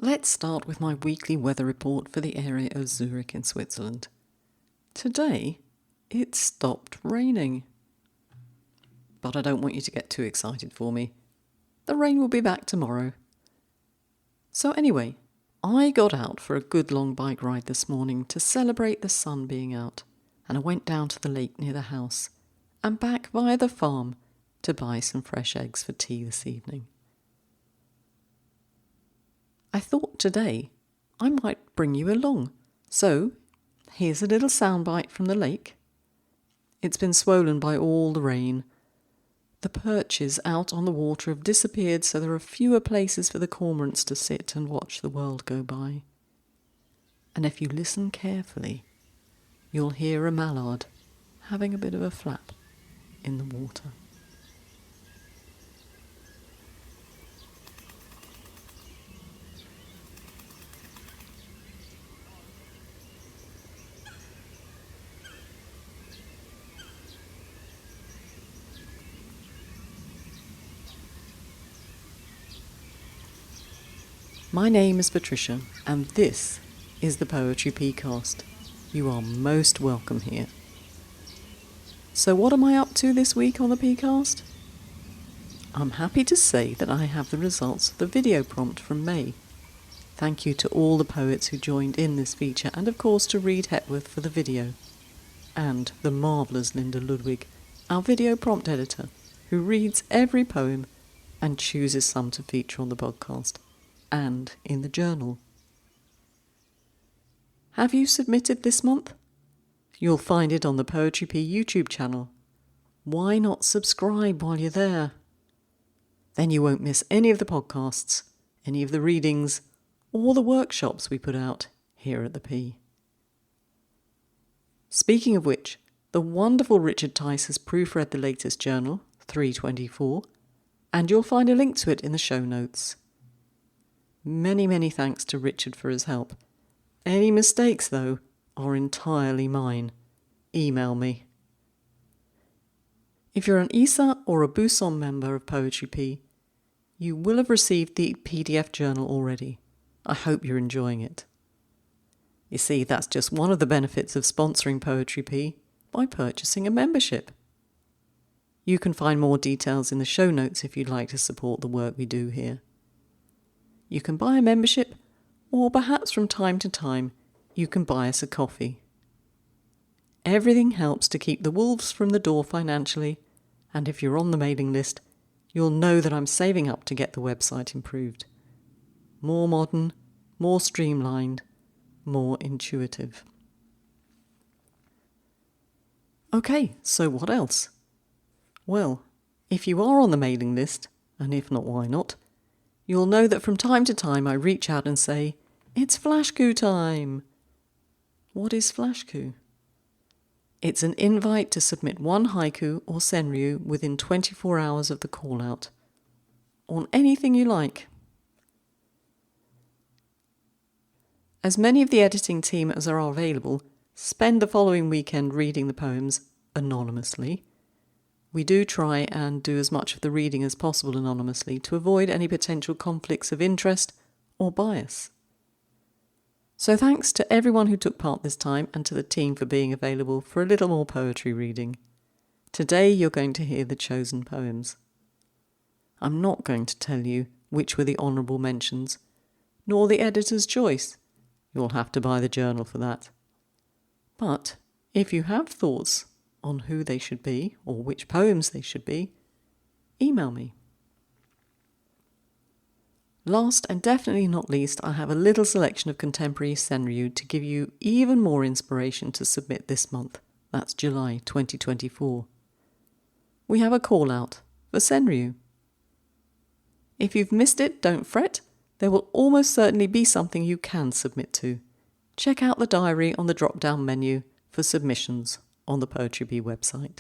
Let's start with my weekly weather report for the area of Zurich in Switzerland. Today, it stopped raining. But I don't want you to get too excited for me. The rain will be back tomorrow. So anyway, I got out for a good long bike ride this morning to celebrate the sun being out, and I went down to the lake near the house and back via the farm to buy some fresh eggs for tea this evening. I thought today I might bring you along, so here's a little soundbite from the lake. It's been swollen by all the rain. The perches out on the water have disappeared, so there are fewer places for the cormorants to sit and watch the world go by. And if you listen carefully, you'll hear a mallard having a bit of a flap in the water. My name is Patricia, and this is the Poetry Pcast. You are most welcome here. So what am I up to this week on the Pcast? I'm happy to say that I have the results of the video prompt from May. Thank you to all the poets who joined in this feature, and of course to Reed Hepworth for the video. And the marvellous Linda Ludwig, our video prompt editor, who reads every poem and chooses some to feature on the podcast and in the journal. Have you submitted this month? You'll find it on the Poetry P YouTube channel. Why not subscribe while you're there? Then you won't miss any of the podcasts, any of the readings, or the workshops we put out here at the P. Speaking of which, the wonderful Richard Tice has proofread the latest journal, 324, and you'll find a link to it in the show notes. Many thanks to Richard for his help. Any mistakes, though, are entirely mine. Email me. If you're an ISA or a Buson member of Poetry P, you will have received the PDF journal already. I hope you're enjoying it. You see, that's just one of the benefits of sponsoring Poetry P by purchasing a membership. You can find more details in the show notes if you'd like to support the work we do here. You can buy a membership, or perhaps from time to time, you can buy us a coffee. Everything helps to keep the wolves from the door financially, and if you're on the mailing list, you'll know that I'm saving up to get the website improved. More modern, more streamlined, more intuitive. Okay, so what else? Well, if you are on the mailing list, and if not, why not? You'll know that from time to time I reach out and say, "It's Flashku time!" What is Flashku? It's an invite to submit one haiku or senryū within 24 hours of the call-out. On anything you like. As many of the editing team as are available spend the following weekend reading the poems anonymously. We do try and do as much of the reading as possible anonymously to avoid any potential conflicts of interest or bias. So thanks to everyone who took part this time and to the team for being available for a little more poetry reading. Today you're going to hear the chosen poems. I'm not going to tell you which were the honourable mentions, nor the editor's choice. You'll have to buy the journal for that. But if you have thoughts on who they should be, or which poems they should be, email me. Last and definitely not least, I have a little selection of contemporary senryū to give you even more inspiration to submit this month. That's July 2024. We have a call out for senryū. If you've missed it, don't fret. There will almost certainly be something you can submit to. Check out the diary on the drop-down menu for submissions on the Poetry Bee website.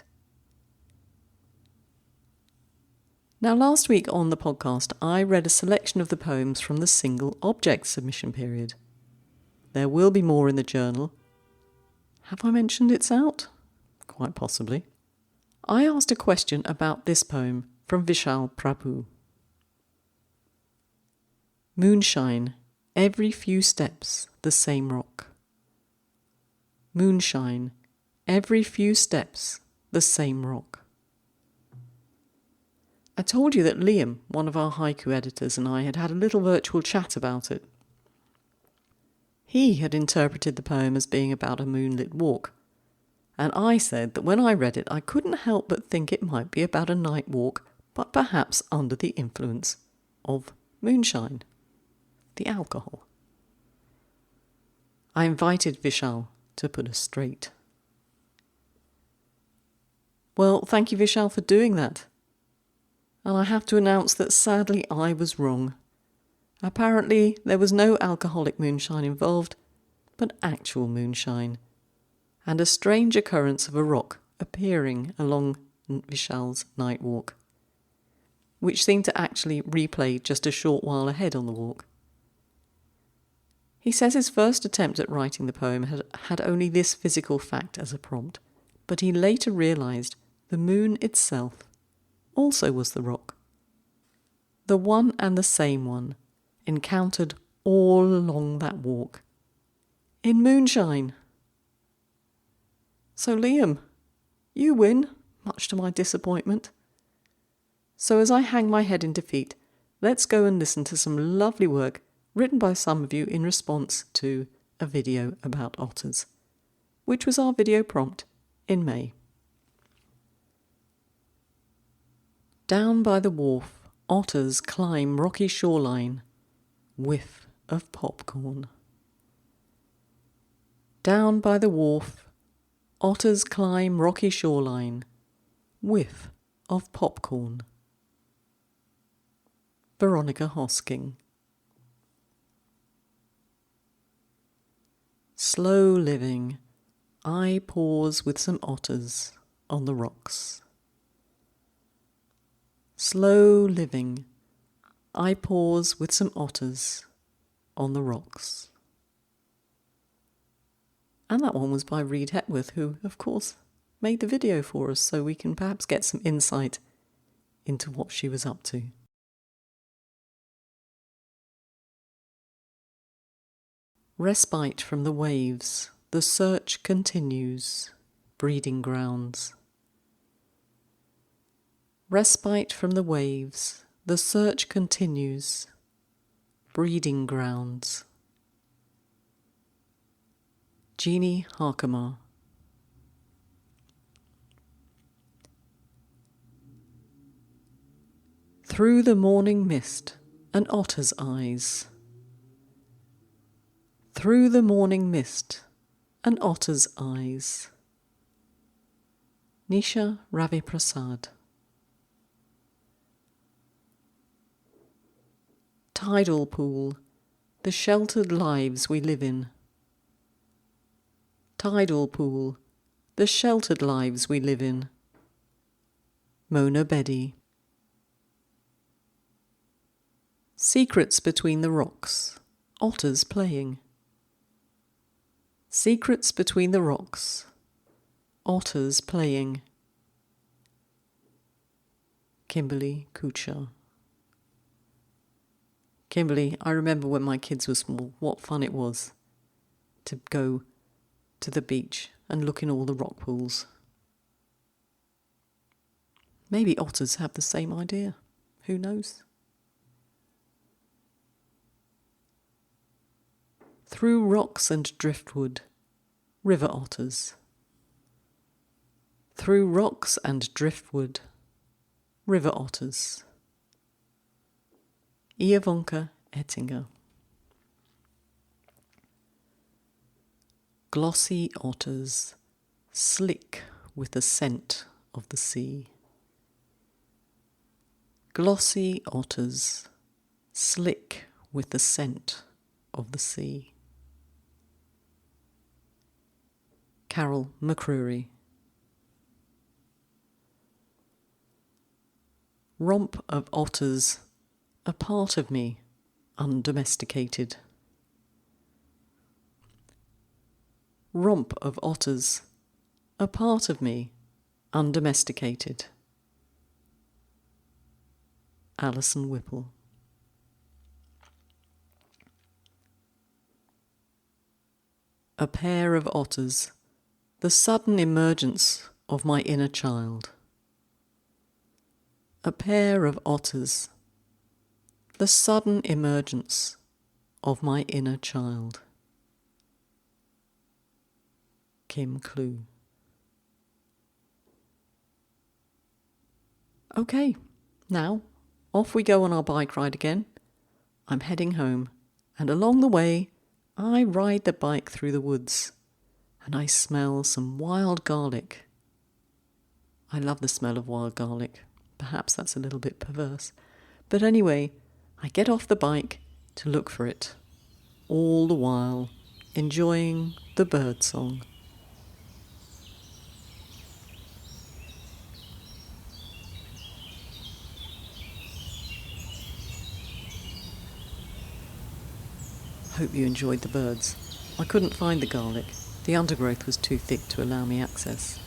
Now, last week on the podcast, I read a selection of the poems from the single object submission period. There will be more in the journal. Have I mentioned it's out? Quite possibly. I asked a question about this poem from Vishal Prabhu. Moonshine every few steps the same rock. Moonshine, every few steps the same rock. I told you that Liam, one of our haiku editors, and I had had a little virtual chat about it. He had interpreted the poem as being about a moonlit walk, and I said that when I read it I couldn't help but think it might be about a night walk, but perhaps under the influence of moonshine, the alcohol. I invited Vishal to put us straight. Well, thank you, Vishal, for doing that. And I have to announce that sadly I was wrong. Apparently there was no alcoholic moonshine involved, but actual moonshine, and a strange occurrence of a rock appearing along Vishal's night walk, which seemed to actually replay just a short while ahead on the walk. He says his first attempt at writing the poem had only this physical fact as a prompt, but he later realised the moon itself also was the rock. The one and the same one, encountered all along that walk, in moonshine. So Liam, you win, much to my disappointment. So as I hang my head in defeat, let's go and listen to some lovely work written by some of you in response to a video about otters, which was our video prompt in May. Down by the wharf, otters climb rocky shoreline, whiff of popcorn. Down by the wharf, otters climb rocky shoreline, whiff of popcorn. Veronica Hosking. Slow living, I pause with some otters on the rocks. Slow living, I pause with some otters on the rocks. And that one was by Reed Hepworth, who, of course, made the video for us, so we can perhaps get some insight into what she was up to. Respite from the waves, the search continues, breeding grounds. Respite from the waves, the search continues, breeding grounds. Jeannie Harkamar. Through the morning mist, an otter's eyes. Through the morning mist, an otter's eyes. Nisha Ravi Prasad. Tidal pool, the sheltered lives we live in. Tidal pool, the sheltered lives we live in. Mona Bedi. Secrets between the rocks, otters playing. Secrets between the rocks, otters playing. Kimberly Kuchar. Kimberly, I remember when my kids were small, what fun it was to go to the beach and look in all the rock pools. Maybe otters have the same idea. Who knows? Through rocks and driftwood, river otters. Through rocks and driftwood, river otters. Iavonka Ettinger. Glossy otters, slick with the scent of the sea. Glossy otters, slick with the scent of the sea. Carol McCreary. Romp of otters, a part of me, undomesticated. Romp of otters, a part of me, undomesticated. Alison Whipple. A pair of otters, the sudden emergence of my inner child. A pair of otters, the sudden emergence of my inner child. Kim Clue. Okay, now off we go on our bike ride again. I'm heading home, and along the way I ride the bike through the woods, and I smell some wild garlic. I love the smell of wild garlic. Perhaps that's a little bit perverse. But anyway, I get off the bike to look for it, all the while enjoying the bird song. Hope you enjoyed the birds. I couldn't find the garlic. The undergrowth was too thick to allow me access.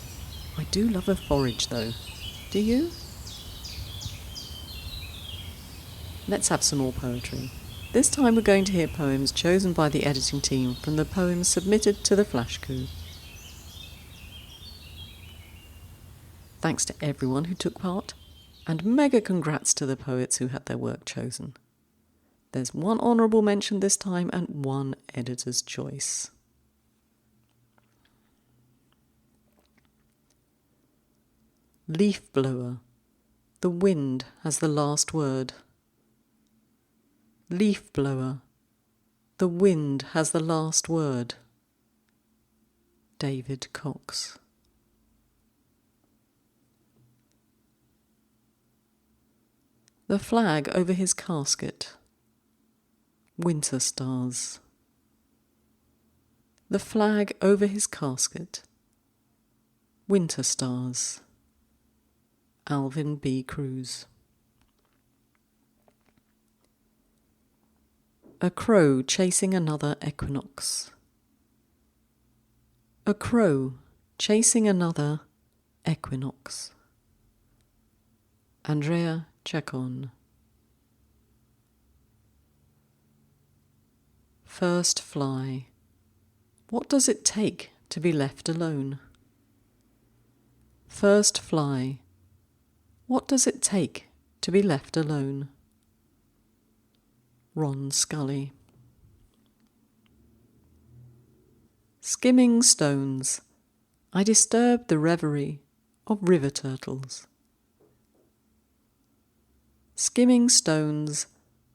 I do love a forage though. Do you? Let's have some more poetry. This time we're going to hear poems chosen by the editing team from the poems submitted to the Flash Coup. Thanks to everyone who took part, and mega congrats to the poets who had their work chosen. There's one honourable mention this time and one editor's choice. Leaf blower, the wind has the last word. Leaf blower, the wind has the last word. David Cox. The flag over his casket. Winter stars. The flag over his casket. Winter stars. Alvin B. Cruz. A crow chasing another equinox. A crow chasing another equinox. Andrea Chacon. First fly. What does it take to be left alone? First fly. What does it take to be left alone? Ron Scully. Skimming stones. I disturb the reverie of river turtles. Skimming stones.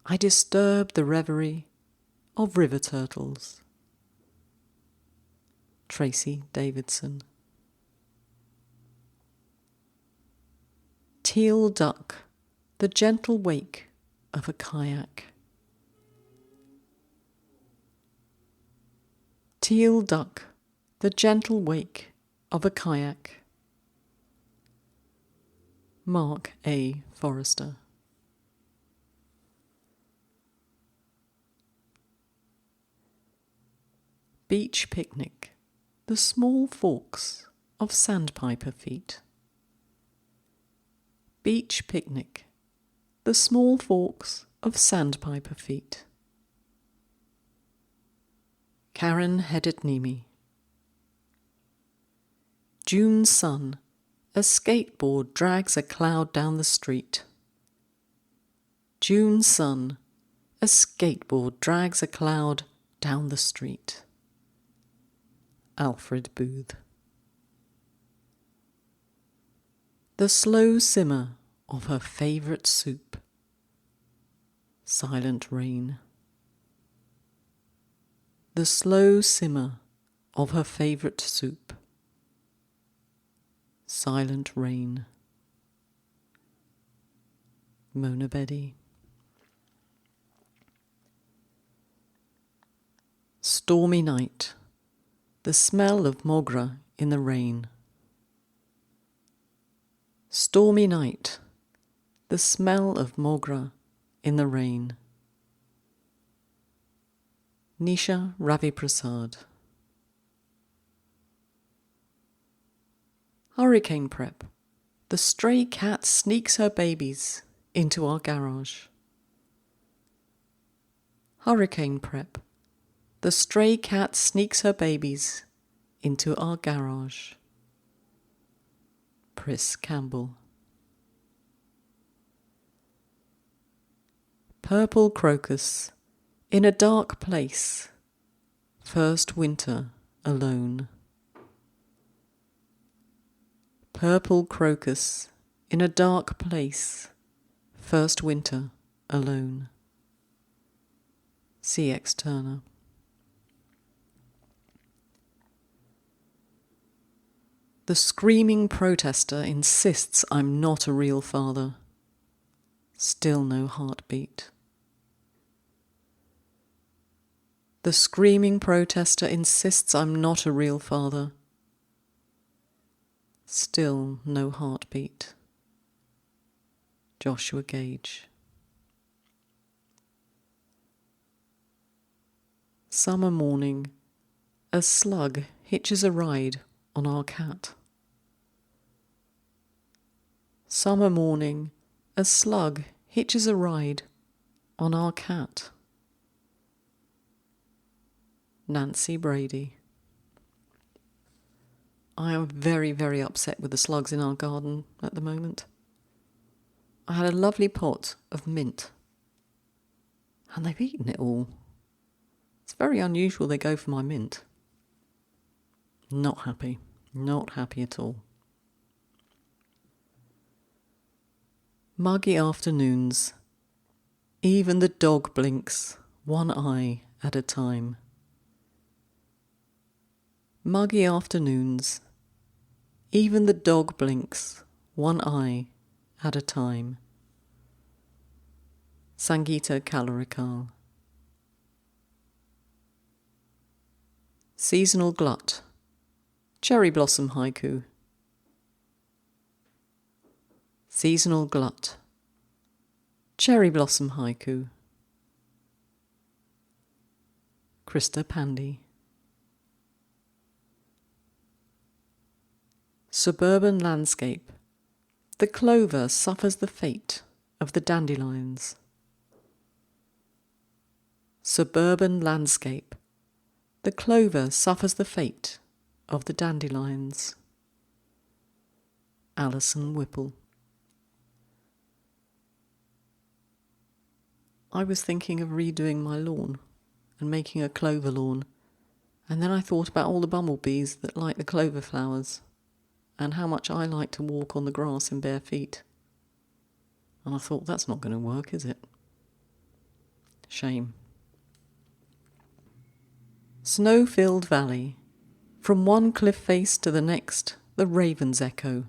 I disturb the reverie of river turtles. Tracy Davidson. Teal duck, the gentle wake of a kayak. Teal duck, the gentle wake of a kayak. Mark A. Forrester. Beach picnic, the small forks of sandpiper feet. Beach picnic, the small forks of sandpiper feet. Karen Hedetnimi. June sun, a skateboard drags a cloud down the street. June sun, a skateboard drags a cloud down the street. Alfred Booth. The slow simmer of her favourite soup. Silent rain. The slow simmer of her favourite soup. Silent rain. Mona Betty. Stormy night. The smell of mogra in the rain. Stormy night. The smell of mogra in the rain. Nisha Ravi Prasad. Hurricane prep. The stray cat sneaks her babies into our garage. Hurricane prep. The The stray cat sneaks her babies into our garage. Pris Campbell. Purple crocus, in a dark place, first winter alone. Purple crocus, in a dark place, first winter alone. C.X. Turner. The screaming protester insists I'm not a real father. Still no heartbeat. The screaming protester insists I'm not a real father. Still no heartbeat. Joshua Gage. Summer morning, a slug hitches a ride on our cat. Summer morning, a slug hitches a ride on our cat. Nancy Brady. I am very, very upset with the slugs in our garden at the moment. I had a lovely pot of mint, and they've eaten it all. It's very unusual they go for my mint. Not happy. Not happy at all. Muggy afternoons. Even the dog blinks, one eye at a time. Muggy afternoons. Even the dog blinks, one eye at a time. Sangeeta Kalorikal. Seasonal glut. Cherry blossom haiku. Seasonal glut. Cherry blossom haiku. Krista Pandy. Suburban landscape. The clover suffers the fate of the dandelions. Suburban landscape. The clover suffers the fate of the dandelions. Alison Whipple. I was thinking of redoing my lawn and making a clover lawn, and then I thought about all the bumblebees that like the clover flowers and how much I like to walk on the grass in bare feet. And I thought, that's not going to work, is it? Shame. Snow-filled valley. From one cliff face to the next, the ravens echo.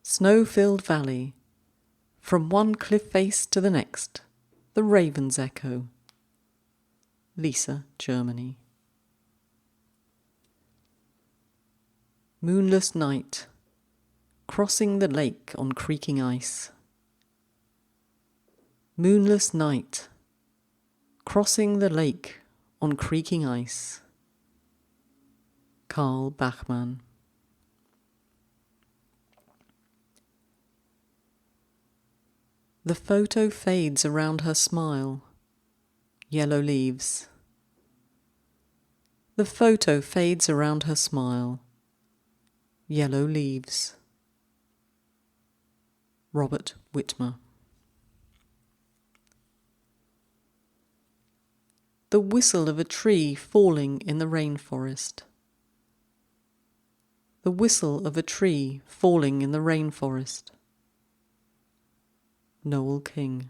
Snow-filled valley. From one cliff face to the next, the ravens echo. Lisa, Germany. Moonless night. Crossing the lake on creaking ice. Moonless night. Crossing the lake on creaking ice. Carl Bachmann. The photo fades around her smile. Yellow leaves. The photo fades around her smile. Yellow leaves. Robert Whitmer. The whistle of a tree falling in the rainforest. The whistle of a tree falling in the rainforest. Noel King.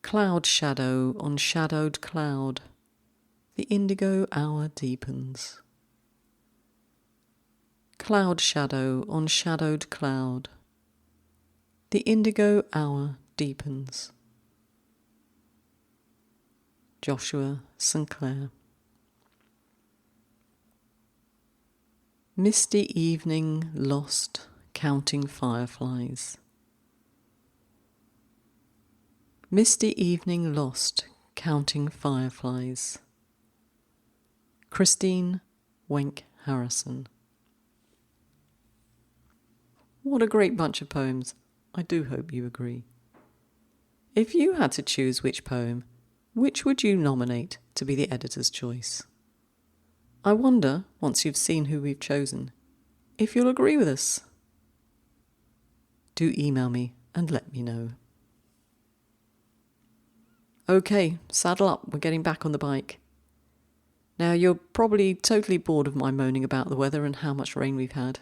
Cloud shadow on shadowed cloud. The indigo hour deepens. Cloud shadow on shadowed cloud. The indigo hour deepens. Joshua St. Clair. Misty evening lost, counting fireflies. Misty evening lost, counting fireflies. Christine Wenck Harrison. What a great bunch of poems. I do hope you agree. If you had to choose which poem, which would you nominate to be the editor's choice? I wonder, once you've seen who we've chosen, if you'll agree with us. Do email me and let me know. Okay, saddle up, we're getting back on the bike. Now you're probably totally bored of my moaning about the weather and how much rain we've had.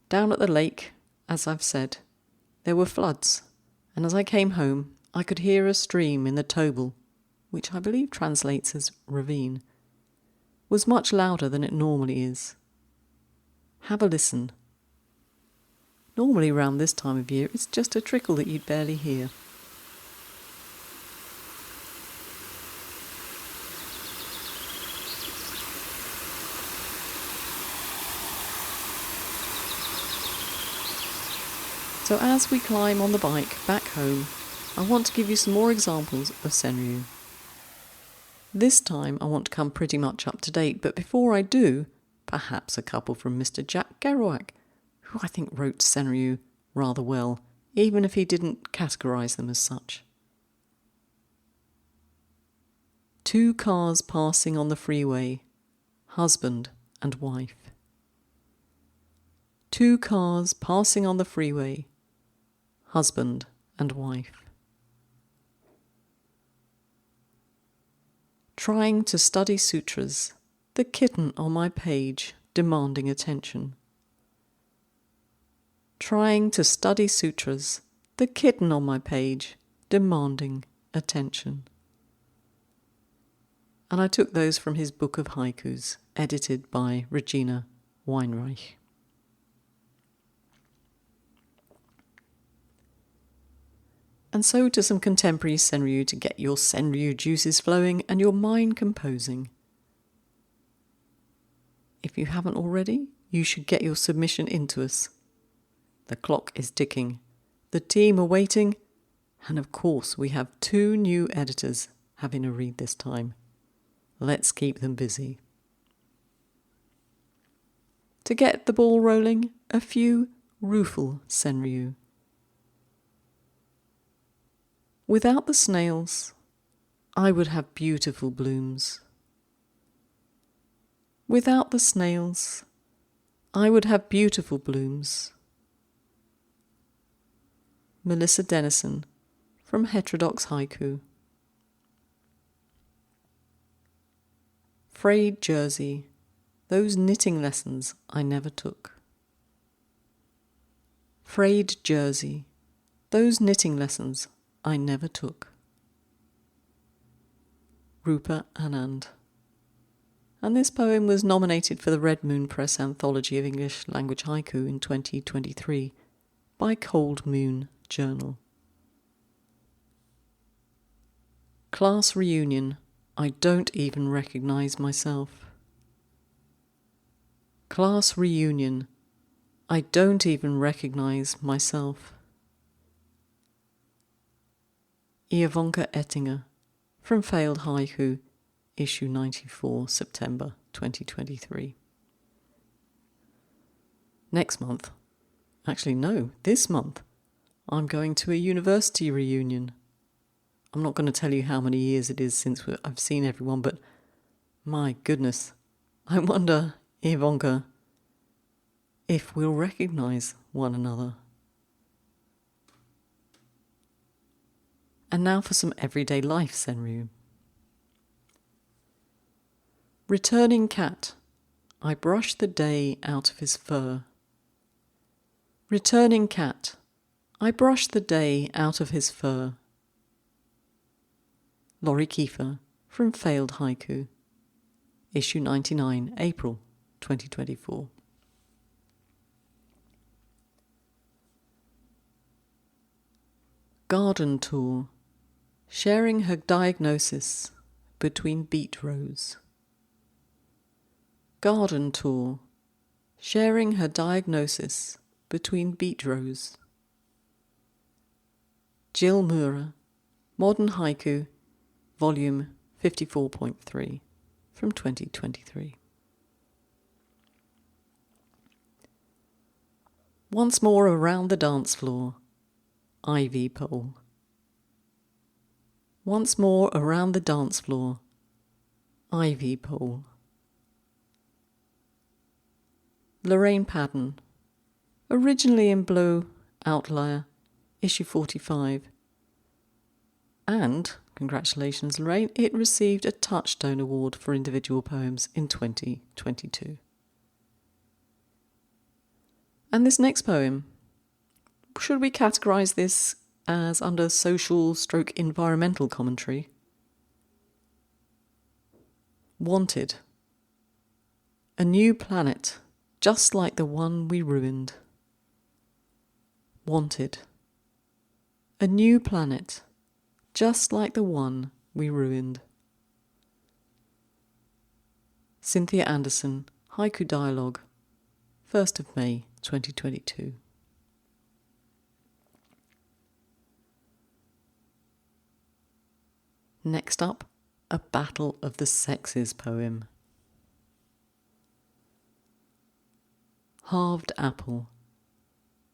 Down at the lake, as I've said, there were floods, and as I came home I could hear a stream in the Tobel, which I believe translates as ravine, was much louder than it normally is. Have a listen. Normally around this time of year it's just a trickle that you'd barely hear. So as we climb on the bike back home, I want to give you some more examples of senryū. This time I want to come pretty much up to date, but before I do, perhaps a couple from Mr. Jack Kerouac, who I think wrote senryū rather well, even if he didn't categorise them as such. 2 cars passing on the freeway, husband and wife. 2 cars passing on the freeway, husband and wife. Trying to study sutras, the kitten on my page demanding attention. Trying to study sutras, the kitten on my page demanding attention. And I took those from his book of haikus, edited by Regina Weinreich. And so to some contemporary senryū to get your senryū juices flowing and your mind composing. If you haven't already, you should get your submission into us. The clock is ticking, the team are waiting, and of course we have 2 new editors having a read this time. Let's keep them busy. To get the ball rolling, a few rueful senryū. Without the snails, I would have beautiful blooms. Without the snails, I would have beautiful blooms. Melissa Dennison, from Heterodox Haiku. Frayed jersey, those knitting lessons I never took. Frayed jersey, those knitting lessons I never took. Rupa Anand. And this poem was nominated for the Red Moon Press Anthology of English Language Haiku in 2023 by Cold Moon Journal. Class reunion, I don't even recognise myself. Class reunion, I don't even recognise myself. Ivanka Ettinger, from Failed Haiku, issue 94, September 2023. Next month, actually no, this month, I'm going to a university reunion. I'm not going to tell you how many years it is since I've seen everyone, but my goodness, I wonder, Ivanka, if we'll recognise one another. And now for some everyday life senryū. Returning cat, I brush the day out of his fur. Returning cat, I brush the day out of his fur. Laurie Kiefer, from Failed Haiku, issue 99, April 2024. Garden tour, sharing her diagnosis between beet rows. Garden tour, sharing her diagnosis between beet rows. Jill Mura, Modern Haiku, volume 54.3, from 2023. Once more around the dance floor, ivy pole. Once more around the dance floor. Ivy pole. Lorraine Paddon. Originally in blue, Outlier, issue 45. And, congratulations Lorraine, it received a Touchstone Award for individual poems in 2022. And this next poem, should we categorise this as under social/environmental commentary? Wanted. A new planet, just like the one we ruined. Wanted. A new planet, just like the one we ruined. Cynthia Anderson, Haiku Dialogue, 1st of May 2022. Next up, a Battle of the Sexes poem. Halved apple.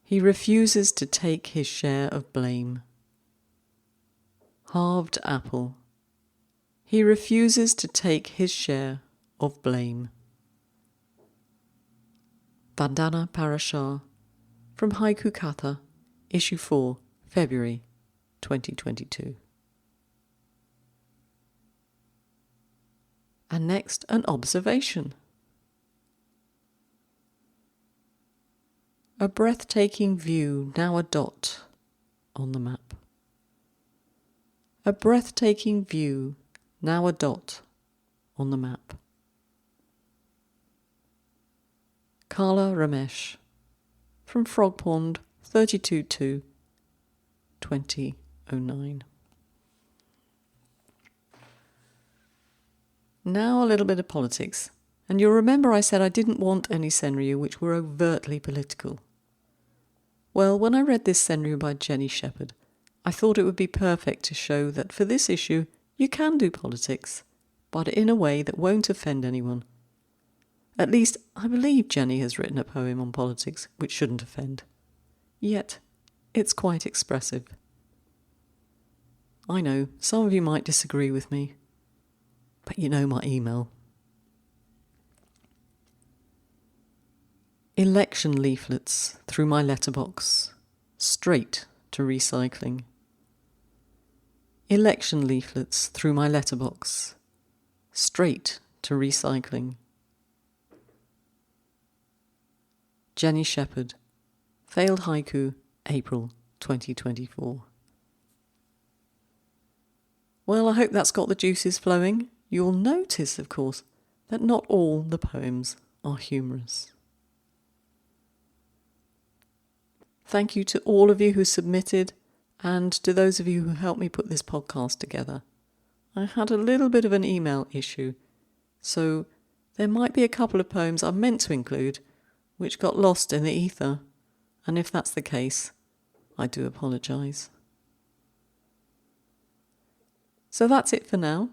He refuses to take his share of blame. Halved apple. He refuses to take his share of blame. Vandana Parashar, from Haiku Katha, issue 4, February 2022. And next, an observation. A breathtaking view, now a dot on the map. A breathtaking view, now a dot on the map. Carla Ramesh, from Frog Pond, 32/2/2009. Now a little bit of politics. And you'll remember I said I didn't want any senryū which were overtly political. Well, when I read this senryū by Jenny Shepherd, I thought it would be perfect to show that for this issue you can do politics, but in a way that won't offend anyone. At least, I believe Jenny has written a poem on politics which shouldn't offend. Yet, it's quite expressive. I know, some of you might disagree with me, but you know my email. Election leaflets through my letterbox, straight to recycling. Election leaflets through my letterbox, straight to recycling. Jenny Shepherd, Failed Haiku, April 2024. Well, I hope that's got the juices flowing. You'll notice, of course, that not all the poems are humorous. Thank you to all of you who submitted and to those of you who helped me put this podcast together. I had a little bit of an email issue, so there might be a couple of poems I meant to include which got lost in the ether, and if that's the case, I do apologise. So that's it for now.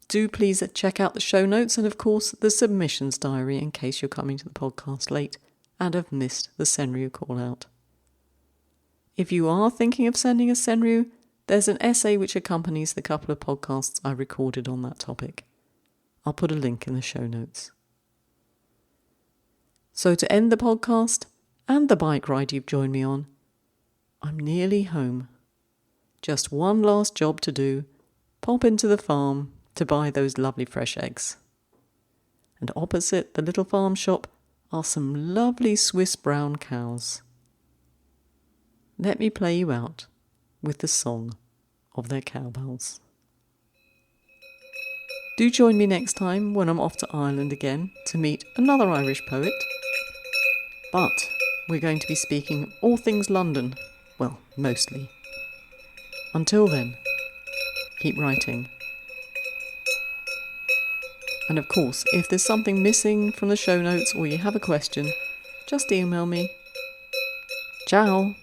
Do please check out the show notes and of course the submissions diary in case you're coming to the podcast late and have missed the senryū call out. If you are thinking of sending a senryū, there's an essay which accompanies the couple of podcasts I recorded on that topic. I'll put a link in the show notes. So to end the podcast and the bike ride you've joined me on, I'm nearly home. Just one last job to do, pop into the farm to buy those lovely fresh eggs. And opposite the little farm shop are some lovely Swiss brown cows. Let me play you out with the song of their cowbells. Do join me next time when I'm off to Ireland again to meet another Irish poet. But we're going to be speaking all things London, well, mostly. Until then, keep writing. And of course, if there's something missing from the show notes or you have a question, just email me. Ciao!